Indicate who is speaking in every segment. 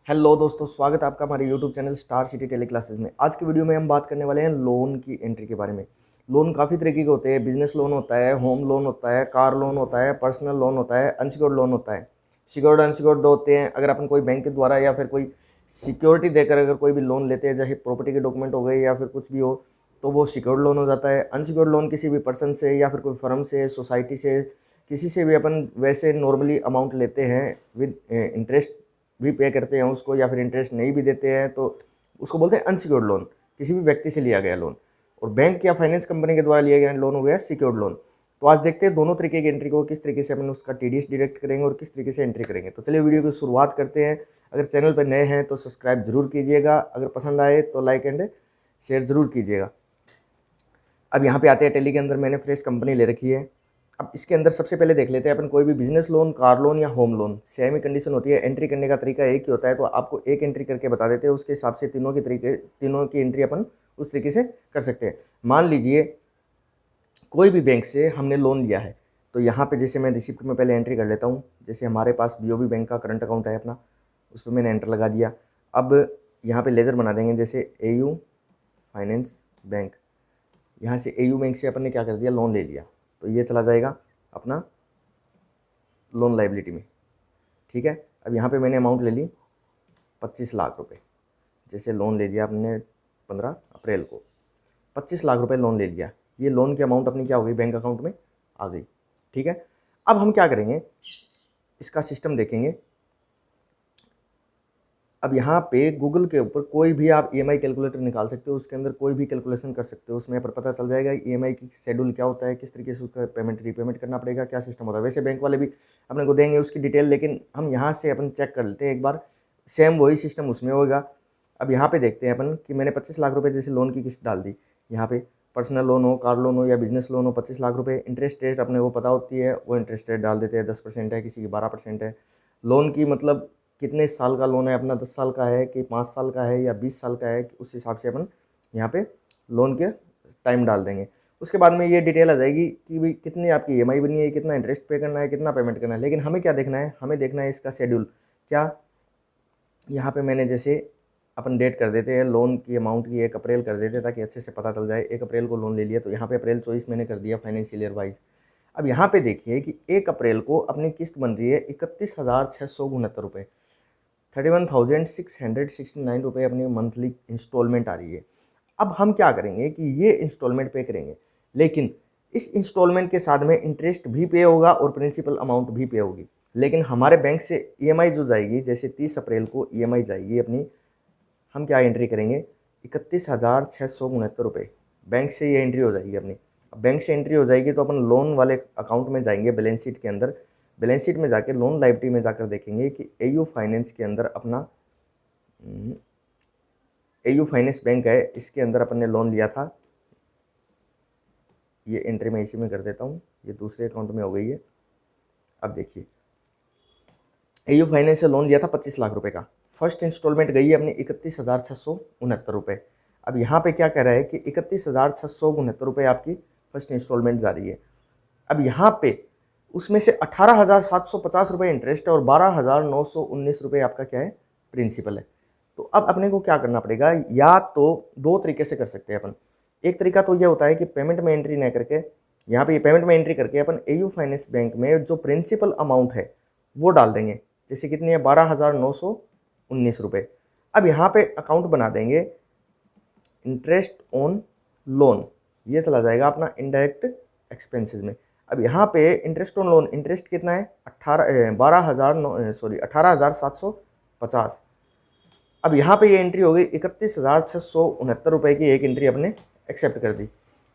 Speaker 1: Hello दोस्तों, स्वागत है आपका हमारे YouTube channel Star City Tele Classes में। आज की वीडियो में हम बात करने वाले हैं लोन की एंट्री के बारे में। लोन काफ़ी तरीके के होते हैं। बिजनेस लोन होता है, होम लोन होता है, कार लोन होता है, पर्सनल लोन होता है, अनसिक्योर्ड लोन होता है। सिक्योर्ड अनसिक्योर्ड दो होते हैं। अगर अपन कोई बैंक के द्वारा या फिर कोई सिक्योरिटी देकर अगर कोई भी लोन लेते हैं, चाहे प्रॉपर्टी के डॉक्यूमेंट हो गए या फिर कुछ भी हो, तो वो सिक्योर्ड लोन हो जाता है। अनसिक्योर्ड लोन किसी भी पर्सन से या फिर कोई फर्म से, सोसाइटी से, किसी से भी अपन वैसे नॉर्मली अमाउंट लेते हैं विद इंटरेस्ट भी पे करते हैं उसको, या फिर इंटरेस्ट नहीं भी देते हैं, तो उसको बोलते हैं अनसिक्योर्ड लोन। किसी भी व्यक्ति से लिया गया लोन। और बैंक या फाइनेंस कंपनी के द्वारा लिया गया लोन हो गया सिक्योर्ड लोन। तो आज देखते हैं दोनों तरीके की एंट्री को, किस तरीके से अपन उसका टीडीएस डिडक्ट करेंगे और किस तरीके से एंट्री करेंगे। तो चलिए वीडियो की शुरुआत करते हैं। अगर चैनल पर नए हैं तो सब्सक्राइब जरूर कीजिएगा, अगर पसंद आए तो लाइक एंड शेयर जरूर कीजिएगा। अब यहाँ पे आते हैं टेली के अंदर मैंने फ्रेश कंपनी ले रखी है। अब इसके अंदर सबसे पहले देख लेते हैं अपन, कोई भी बिजनेस लोन, कार लोन या होम लोन सेम ही कंडीशन होती है। एंट्री करने का तरीका एक ही होता है, तो आपको एक एंट्री करके बता देते हैं, उसके हिसाब से तीनों की एंट्री अपन उस तरीके से कर सकते हैं। मान लीजिए कोई भी बैंक से हमने लोन लिया है, तो यहाँ पे जैसे मैं रिसिप्ट में पहले एंट्री कर लेता हूँ। जैसे हमारे पास बीओबी बैंक का करंट अकाउंट है अपना, उस पर मैंने एंटर लगा दिया। अब यहाँ पे लेज़र बना देंगे, जैसे एयू फाइनेंस बैंक। यहाँ से एयू बैंक से अपन ने क्या कर दिया, लोन ले लिया, तो ये चला जाएगा अपना लोन लाइबिलिटी में। ठीक है। अब यहाँ पे मैंने अमाउंट ले ली 25 लाख रुपए। जैसे लोन ले लिया आपने 15 अप्रैल को, 25 लाख रुपए लोन ले लिया। ये लोन की अमाउंट अपनी क्या हो गई, बैंक अकाउंट में आ गई। ठीक है। अब हम क्या करेंगे, इसका सिस्टम देखेंगे। अब यहाँ पे गूगल के ऊपर कोई भी आप ईएमआई कैलकुलेटर निकाल सकते हो, उसके अंदर कोई भी कैलकुलेशन कर सकते हो। उसमें पर पता चल जाएगा ईएमआई की शेड्यूल क्या होता है, किस तरीके से उसका पेमेंट रीपेमेंट करना पड़ेगा, क्या सिस्टम होता है। वैसे बैंक वाले भी अपने को देंगे उसकी डिटेल, लेकिन हम यहाँ से अपन चेक कर लेते हैं एक बार। सेम वही सिस्टम उसमें होगा। अब यहाँ पे देखते हैं अपन कि मैंने 25 लाख रुपये जैसे लोन की किस्त डाल दी। यहाँ पे पर्सनल लोन हो, कार लोन हो या बिजनेस लोन हो, 25 लाख रुपये। इंटरेस्ट रेट अपने को पता होती है, वो इंटरेस्ट रेट डाल देते हैं। 10% है, किसी की 12% है। लोन की मतलब कितने साल का लोन है अपना, 10 साल का है कि 5 साल का है या 20 साल का है, उस हिसाब से अपन यहाँ पे लोन के टाइम डाल देंगे। उसके बाद में ये डिटेल आ जाएगी कि भाई कितनी आपकी ईएमआई बनी है, कितना इंटरेस्ट पे करना है, कितना पेमेंट करना है। लेकिन हमें क्या देखना है, हमें देखना है इसका शेड्यूल। क्या यहाँ पे मैंने जैसे अपन डेट कर देते हैं लोन की अमाउंट की 1 अप्रैल कर देते हैं, ताकि अच्छे से पता चल जाए। 1 अप्रैल को लोन ले लिया, तो यहाँ पे अप्रैल 24 मैंने कर दिया फाइनेंशियल ईयर वाइज। अब यहाँ पे देखिए कि 1 अप्रैल को अपनी किस्त बन रही है 31,669 रुपये। 31,669 रुपये अपनी मंथली इंस्टॉलमेंट आ रही है। अब हम क्या करेंगे कि ये इंस्टॉलमेंट पे करेंगे, लेकिन इस इंस्टॉलमेंट के साथ में इंटरेस्ट भी पे होगा और प्रिंसिपल अमाउंट भी पे होगी। लेकिन हमारे बैंक से ईएमआई जो जाएगी, जैसे 30 अप्रैल को ईएमआई जाएगी अपनी, हम क्या एंट्री करेंगे, 31,669 रुपये। बैंक से ये एंट्री हो जाएगी अपनी। अब बैंक से एंट्री हो जाएगी तो अपन लोन वाले अकाउंट में जाएंगे, बैलेंस शीट के अंदर। बैलेंस शीट में जाके लोन लाइबिलिटी में जाकर देखेंगे कि एयू फाइनेंस के अंदर अपना एयू फाइनेंस बैंक है, इसके अंदर अपन ने लोन लिया था। ये एंट्री मैं इसी में कर देता हूँ, ये दूसरे अकाउंट में हो गई है। अब देखिए एयू फाइनेंस से लोन लिया था 25 लाख रुपए का। फर्स्ट इंस्टॉलमेंट गई है अपनी 31,669 रुपये। अब यहाँ पे क्या कह रहा है कि 31,669 रुपये आपकी फर्स्ट इंस्टॉलमेंट जा रही है। अब यहाँ पे उसमें से 18,750 रुपये इंटरेस्ट है और 12,919 रुपये आपका क्या है, प्रिंसिपल है। तो अब अपने को क्या करना पड़ेगा, या तो दो तरीके से कर सकते हैं अपन। एक तरीका तो यह होता है कि पेमेंट में एंट्री न करके, यहाँ पे पेमेंट में एंट्री करके अपन एयू फाइनेंस बैंक में जो प्रिंसिपल अमाउंट है वो डाल देंगे। जैसे कितनी है, 12,919 रुपये। अब यहाँ पे अकाउंट बना देंगे इंटरेस्ट ऑन लोन, ये चला जाएगा अपना इनडायरेक्ट एक्सपेंसेस में। अब यहाँ पे इंटरेस्ट ऑन लोन, इंटरेस्ट कितना है, 18,750। अब यहाँ पे ये एंट्री हो गई 31,669 रुपये की, एक एंट्री अपने एक्सेप्ट कर दी।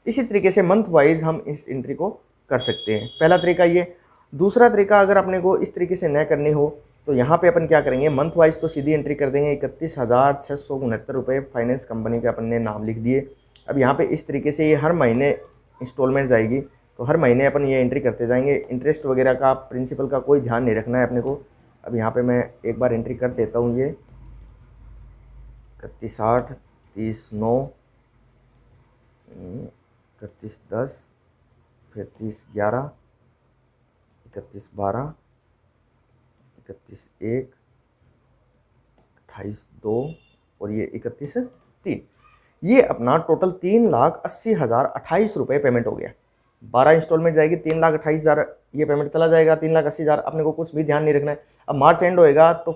Speaker 1: इसी तरीके से मंथ वाइज हम इस एंट्री को कर सकते हैं। पहला तरीका ये। दूसरा तरीका, अगर अपने को इस तरीके से न करनी हो तो यहाँ पे अपन क्या करेंगे, मंथ वाइज तो सीधी एंट्री कर देंगे। 31,669 रुपये फाइनेंस कंपनी के अपन ने नाम लिख दिए। अब यहाँ पे इस तरीके से ये हर महीने इंस्टॉलमेंट जाएगी, तो हर महीने अपन ये एंट्री करते जाएंगे। इंटरेस्ट वगैरह का, प्रिंसिपल का कोई ध्यान नहीं रखना है अपने को। अब यहाँ पे मैं एक बार एंट्री कर देता हूँ, ये 31/8, 30/9, 31/10, फिर 30/11, 31/12, 31/1, 28/2 और ये 31/3, ये अपना टोटल 3,80,028 पेमेंट हो गया। 12 इंस्टॉलमेंट जाएगी, 3,28,000 ये पेमेंट चला जाएगा, 3,80,000। अपने को कुछ भी ध्यान नहीं रखना है। अब मार्च एंड होएगा तो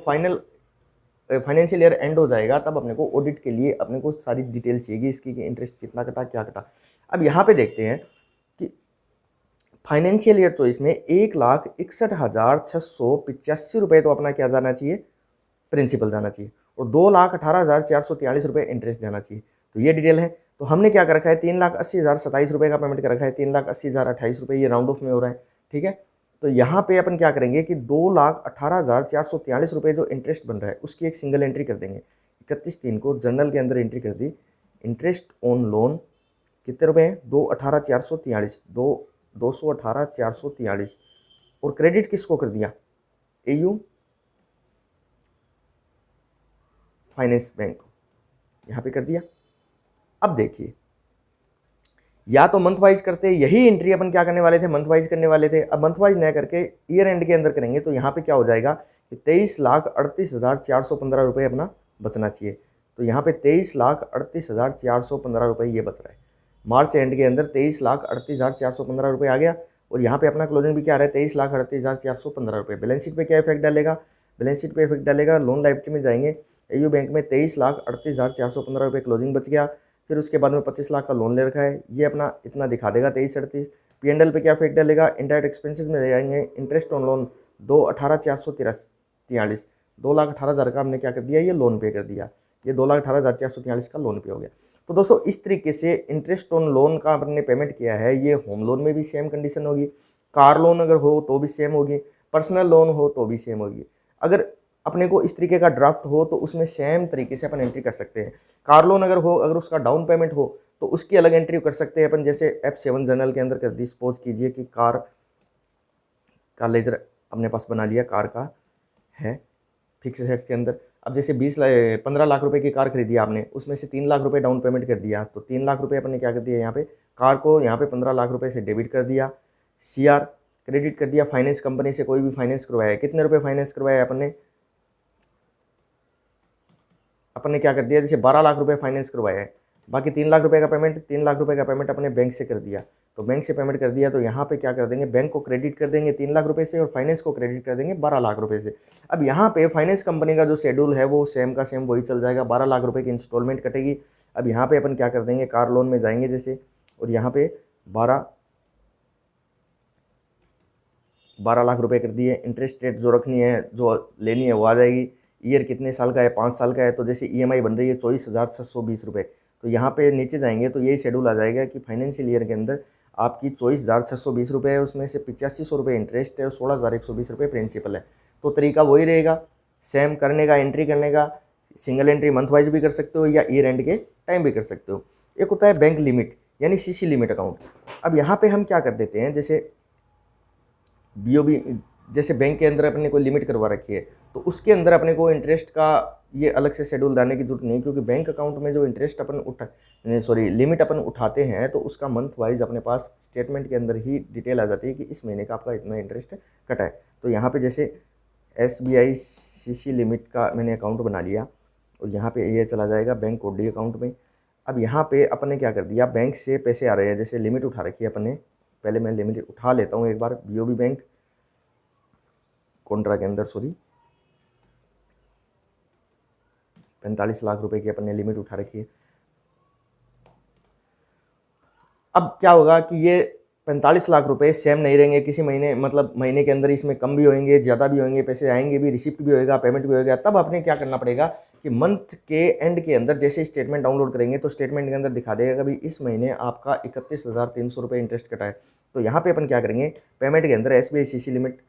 Speaker 1: फाइनेंशियल ईयर एंड हो जाएगा, तब अपने को ऑडिट के लिए अपने को सारी डिटेल चाहिए इसकी कि इंटरेस्ट कितना कटा, क्या कटा। अब यहाँ पे देखते हैं कि फाइनेंशियल ईयर चॉइस में 1,61,685 तो अपना क्या जाना चाहिए, प्रिंसिपल जाना चाहिए, और 2,18,443 इंटरेस्ट जाना चाहिए। तो ये डिटेल है। तो हमने क्या कर रखा है, 3,80,027 का पेमेंट कर रखा है, 3,80,028 ये राउंड ऑफ में हो रहा है, ठीक है। तो यहाँ पे अपन क्या करेंगे कि 2,18,443 जो इंटरेस्ट बन रहा है उसकी एक सिंगल एंट्री कर देंगे। 31/3 को जर्नल के अंदर एंट्री कर दी, इंटरेस्ट ऑन लोन कितने रुपए हैं, 218,443 और क्रेडिट किसको कर दिया, AU फाइनेंस बैंक को, यहाँ पे कर दिया। अब देखिए, या तो मंथ वाइज करते, यही एंट्री अपन क्या करने वाले थे, मंथ वाइज करने वाले थे। अब मंथ वाइज न करके ईयर एंड के अंदर करेंगे तो यहाँ पे क्या हो जाएगा कि 23,38,415 अपना बचना चाहिए। तो यहाँ पे 23,38,415 ये बच रहा है। मार्च एंड के अंदर 23,38,415 आ गया, और यहाँ पे अपना क्लोजिंग भी क्या रहा है, 23,38,415 बैलेंस शीट पे क्या इफेक्ट डालेगा, बैलेंस शीट पे इफेक्ट डालेगा, लोन लाइबिलिटी में जाएंगे, AU बैंक में 23,38,415 क्लोजिंग बच गया। फिर उसके बाद में 25 लाख का लोन ले रखा है, ये अपना इतना दिखा देगा 2338। P&L पे क्या इफेक्ट डालेगा, इनडायरेक्ट एक्सपेंसेस में जाएंगे, इंटरेस्ट ऑन लोन 2,18,443 2,18,000 का हमने क्या कर दिया, ये लोन पे कर दिया, ये 2,18,443 का लोन पे हो गया। तो दोस्तों इस तरीके से इंटरेस्ट ऑन लोन का आपने पेमेंट किया है, ये होम लोन में भी सेम कंडीशन होगी, कार लोन अगर हो तो भी सेम होगी, पर्सनल लोन हो तो भी सेम होगी। अगर अपने को इस तरीके का ड्राफ्ट हो तो उसमें सेम तरीके से अपन एंट्री कर सकते हैं। कार लोन अगर हो, अगर उसका डाउन पेमेंट हो तो उसकी अलग एंट्री कर सकते हैं अपन, जैसे F7 जर्नल के अंदर कर दी। सपोज कीजिए कि कार का लेजर अपने पास बना लिया, कार का है फिक्स एसेट्स के अंदर। अब जैसे 15 लाख रुपए की कार खरीदी आपने, उसमें से 3 लाख रुपए डाउन पेमेंट कर दिया, तो 3 लाख रुपए अपने क्या कर दिया, यहाँ पे कार को यहाँ पे 15 लाख रुपए से डेबिट कर दिया, CR क्रेडिट कर दिया। फाइनेंस कंपनी से कोई भी फाइनेंस करवाया है, कितने रुपए फाइनेंस करवाया अपन ने क्या कर दिया, जैसे 12 लाख रुपए फाइनेंस करवाया है, बाकी 3 लाख रुपए का पेमेंट, 3 लाख रुपए का पेमेंट अपने बैंक से कर दिया। तो बैंक से पेमेंट कर दिया तो यहाँ पे क्या कर देंगे, बैंक को क्रेडिट कर देंगे 3 लाख रुपए से, और फाइनेंस को क्रेडिट कर देंगे 12 लाख रुपए से। अब यहाँ पे फाइनेंस कंपनी का जो शेड्यूल है वो सेम का सेम वही चल जाएगा, 12 लाख रुपए की इंस्टॉलमेंट कटेगी। अब यहाँ पे अपन क्या कर देंगे, कार लोन में जाएंगे जैसे, और यहाँ पे 12 लाख रुपए कर दिए। इंटरेस्ट रेट जो रखनी है, जो लेनी है वो आ जाएगी। ईयर कितने साल का है, 5 साल का है, तो जैसे EMI बन रही है 24,620 तो यहाँ पे नीचे जाएंगे तो यही शेड्यूल आ जाएगा कि फाइनेंशियल ईयर के अंदर आपकी 24,620 है, उसमें से 8500 इंटरेस्ट है और 16,120 प्रिंसिपल है। तो तरीका वही रहेगा सेम करने का, एंट्री करने का। सिंगल एंट्री मंथ वाइज भी कर सकते हो या ईयर एंड के टाइम भी कर सकते हो। एक होता है बैंक लिमिट यानी CC लिमिट अकाउंट। अब यहाँ पे हम क्या कर देते हैं, जैसे BOB, जैसे बैंक के अंदर अपने को लिमिट करवा रखी है तो उसके अंदर अपने को इंटरेस्ट का ये अलग से शेड्यूल डालने की जरूरत नहीं, क्योंकि बैंक अकाउंट में जो इंटरेस्ट अपन लिमिट अपन उठाते हैं तो उसका मंथ वाइज अपने पास स्टेटमेंट के अंदर ही डिटेल आ जाती है कि इस महीने का आपका इतना इंटरेस्ट कटा है। तो यहाँ पे जैसे SBI CC लिमिट का मैंने अकाउंट बना लिया और यहाँ पे ये चला जाएगा बैंक कोडी अकाउंट में। अब यहाँ पे अपन ने क्या कर दिया, बैंक से पैसे आ रहे हैं, जैसे लिमिट उठा रखी है अपन ने, पहले मैं लिमिट उठा लेता हूँ एक बार BOB बैंक कॉन्ट्रा के अंदर, 45 लाख रुपए की अपन ने लिमिट उठा रखी है। अब क्या होगा कि ये 45 लाख रुपए सेम नहीं रहेंगे, किसी महीने मतलब महीने के अंदर इसमें कम भी होंगे, ज़्यादा भी होंगे, पैसे आएंगे भी, रिसिप्ट भी होएगा, पेमेंट भी होएगा। तब आपने क्या करना पड़ेगा कि मंथ के एंड के अंदर जैसे स्टेटमेंट डाउनलोड करेंगे तो स्टेटमेंट के अंदर दिखा देगा कि इस महीने आपका 31,300 इंटरेस्ट कटा है। तो यहाँ पे अपन क्या करेंगे, पेमेंट के अंदर SBI CC लिमिट,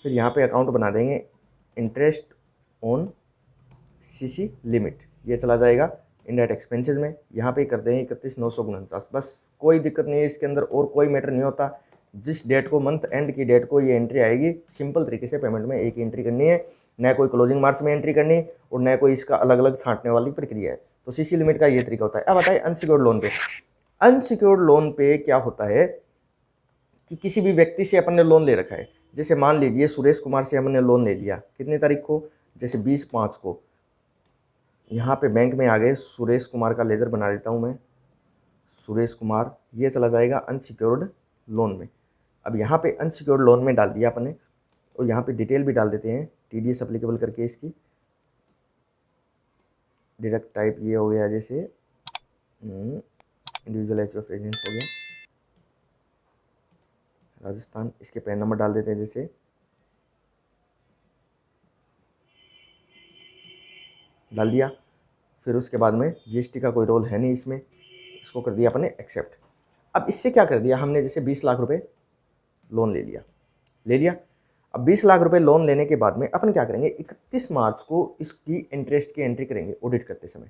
Speaker 1: फिर यहाँ पे अकाउंट बना देंगे इंटरेस्ट ऑन CC लिमिट, ये चला जाएगा इनडायरेक्ट एक्सपेंसेस में। यहाँ पे कर देंगे 31,949। बस कोई दिक्कत नहीं है इसके अंदर, और कोई मैटर नहीं होता। जिस डेट को मंथ एंड की डेट को ये एंट्री आएगी, सिंपल तरीके से पेमेंट में एक ही एंट्री करनी है, न कोई क्लोजिंग मार्च में एंट्री करनी और न कोई इसका अलग अलग छांटने वाली प्रक्रिया है। तो CC लिमिट का ये तरीका होता है। अब बताइए अनसिक्योर्ड लोन पे। अनसिक्योर्ड लोन पे क्या होता है कि किसी भी व्यक्ति से अपन ने लोन ले रखा है, जैसे मान लीजिए सुरेश कुमार से हमने लोन ले लिया, कितनी तारीख को, जैसे 20/5 को, यहाँ पे बैंक में आ गए, सुरेश कुमार का लेज़र बना देता हूँ मैं, सुरेश कुमार। ये चला जाएगा अनसिक्योर्ड लोन में। अब यहाँ पे अनसिक्योर्ड लोन में डाल दिया अपने, और यहाँ पे डिटेल भी डाल देते हैं TDS अप्लीकेबल करके। इसकी डिडक्ट टाइप ये हो गया, जैसे इंडिविजुअल एज ऑफ रेजिडेंस हो गया राजस्थान। इसके पैन नंबर डाल देते हैं, जैसे डाल दिया। फिर उसके बाद में GST का कोई रोल है नहीं इसमें, इसको कर दिया अपने एक्सेप्ट। अब इससे क्या कर दिया हमने, जैसे 20 लाख रुपए लोन ले लिया। अब 20 लाख रुपए लोन लेने के बाद में अपन क्या करेंगे, 31 मार्च को इसकी इंटरेस्ट की एंट्री करेंगे ऑडिट करते समय।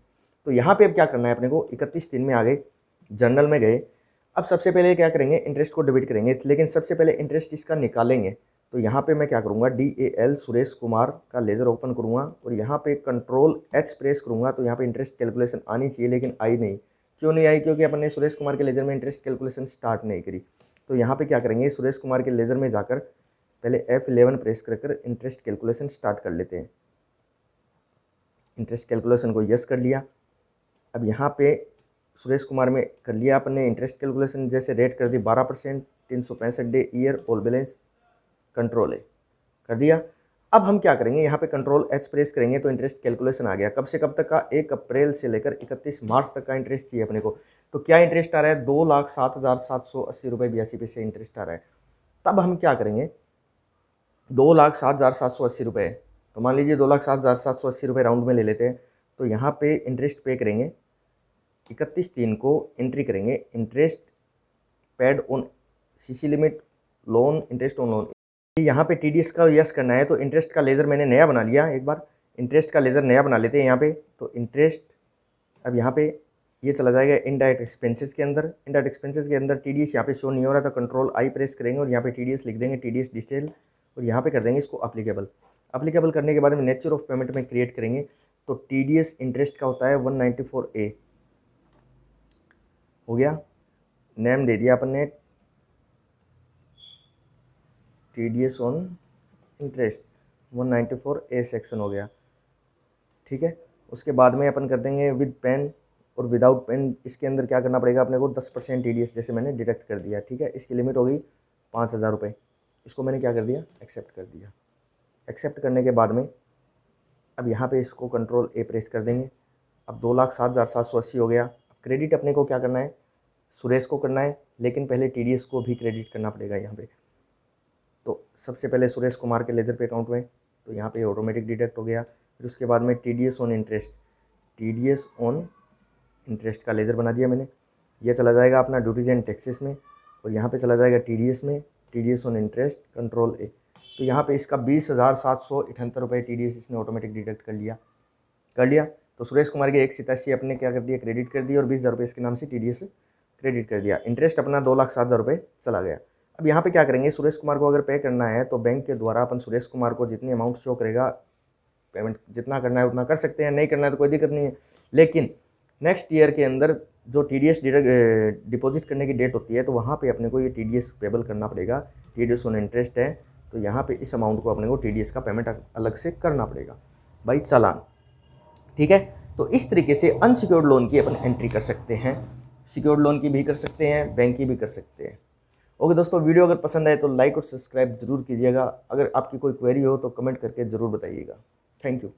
Speaker 1: तो यहाँ पे अब क्या करना है अपने को, 31/3 में आ गए, जर्नल में गए। अब सबसे पहले क्या करेंगे, इंटरेस्ट को डेबिट करेंगे, लेकिन सबसे पहले इंटरेस्ट इसका निकालेंगे। तो यहाँ पे मैं क्या करूँगा, DAL सुरेश कुमार का लेज़र ओपन करूँगा और यहाँ पे Ctrl+H प्रेस करूँगा। तो यहाँ पे इंटरेस्ट कैलकुलेशन आनी चाहिए, लेकिन आई नहीं। क्यों नहीं आई, क्योंकि अपन ने सुरेश कुमार के लेज़र में इंटरेस्ट कैलकुलेशन स्टार्ट नहीं करी। तो यहाँ पे क्या करेंगे, सुरेश कुमार के लेज़र में जाकर पहले F11 प्रेस कर इंटरेस्ट कैलकुलेशन स्टार्ट कर लेते हैं। इंटरेस्ट कैलकुलेशन को यस कर लिया। अब यहाँ पे सुरेश कुमार में कर लिया अपन ने इंटरेस्ट कैलकुलेशन, जैसे रेट कर दी 12%, 365 day year, all balance, Ctrl+A कर दिया। अब हम क्या करेंगे, यहाँ पे Ctrl+H प्रेस करेंगे तो इंटरेस्ट कैलकुलेशन आ गया। कब से कब तक का, 1 अप्रैल से लेकर 31 मार्च तक का इंटरेस्ट चाहिए अपने को। तो क्या इंटरेस्ट आ रहा है, 2,07,780 रुपये 82 पैसे इंटरेस्ट आ रहा है। तब हम क्या करेंगे, 2,07,780 रुपये, तो मान लीजिए 2,07,780 रुपये राउंड में ले लेते हैं। तो यहाँ पे इंटरेस्ट पे करेंगे, 31/3 को एंट्री करेंगे, interest paid on CC limit loan, interest on loan. यहाँ पे TDS का यस करना है। तो इंटरेस्ट का लेज़र मैंने नया बना लिया, एक बार इंटरेस्ट का लेज़र नया बना लेते हैं यहाँ पे। तो इंटरेस्ट, अब यहाँ पे ये चला जाएगा इनडायरेक्ट एक्सपेंसेस के अंदर। इनडायरेक्ट एक्सपेंसेस के अंदर TDS यहाँ पे शो नहीं हो रहा, तो Ctrl+I प्रेस करेंगे और यहाँ पे TDS लिख देंगे, TDS डिटेल, और यहाँ पे कर देंगे इसको अप्लीकेबल करने के बाद में नेचर ऑफ पेमेंट में क्रिएट करेंगे। तो TDS इंटरेस्ट का होता है 194A हो गया। नेम दे दिया अपन ने TDS on interest, 194A section हो गया, ठीक है। उसके बाद में अपन कर देंगे विद पेन और विदाउट पेन। इसके अंदर क्या करना पड़ेगा अपने को, 10% TDS जैसे मैंने डिडक्ट कर दिया, ठीक है। इसकी लिमिट हो गई 5,000 रुपये। इसको मैंने क्या कर दिया, एक्सेप्ट कर दिया। एक्सेप्ट करने के बाद में अब यहाँ पे इसको Ctrl+A प्रेस कर देंगे। अब 2,07,780 हो गया। क्रेडिट अपने को क्या करना है, सुरेश को करना है, लेकिन पहले TDS को भी क्रेडिट करना पड़ेगा यहाँ पे। तो सबसे पहले सुरेश कुमार के लेज़र पे अकाउंट में, तो यहाँ पे ऑटोमेटिक डिडक्ट हो गया। फिर उसके बाद में TDS ऑन इंटरेस्ट का लेज़र बना दिया मैंने। यह चला जाएगा अपना ड्यूटीज एंड टैक्सेस में, और यहाँ पे चला जाएगा TDS में, TDS ऑन इंटरेस्ट, Ctrl+A। तो यहाँ पे इसका 20,778 रुपये TDS इसने ऑटोमेटिक डिडक्ट कर लिया। तो सुरेश कुमार के 187 अपने क्या कर दिया, क्रेडिट कर दिया, और 20,000 रुपये इसके नाम से TDS क्रेडिट कर दिया। इंटरेस्ट अपना 2,07,000 रुपये चला गया। अब यहाँ पे क्या करेंगे, सुरेश कुमार को अगर पे करना है तो बैंक के द्वारा अपन सुरेश कुमार को जितनी अमाउंट शो करेगा, पेमेंट जितना करना है उतना कर सकते हैं, नहीं करना है तो कोई दिक्कत नहीं है। लेकिन नेक्स्ट ईयर के अंदर जो TDS डिपॉजिट करने की डेट होती है, तो वहाँ पे अपने को ये TDS पेबल करना पड़ेगा। TDS ऑन इंटरेस्ट है, तो यहाँ पे इस अमाउंट को अपने को TDS का पेमेंट अलग से करना पड़ेगा भाई, चालान, ठीक है। तो इस तरीके से अनसिक्योर्ड लोन की अपन एंट्री कर सकते हैं, सिक्योर्ड लोन की भी कर सकते हैं, बैंक की भी कर सकते हैं। ओके दोस्तों, वीडियो अगर पसंद आए तो लाइक और सब्सक्राइब जरूर कीजिएगा। अगर आपकी कोई क्वेरी हो तो कमेंट करके ज़रूर बताइएगा। Thank you.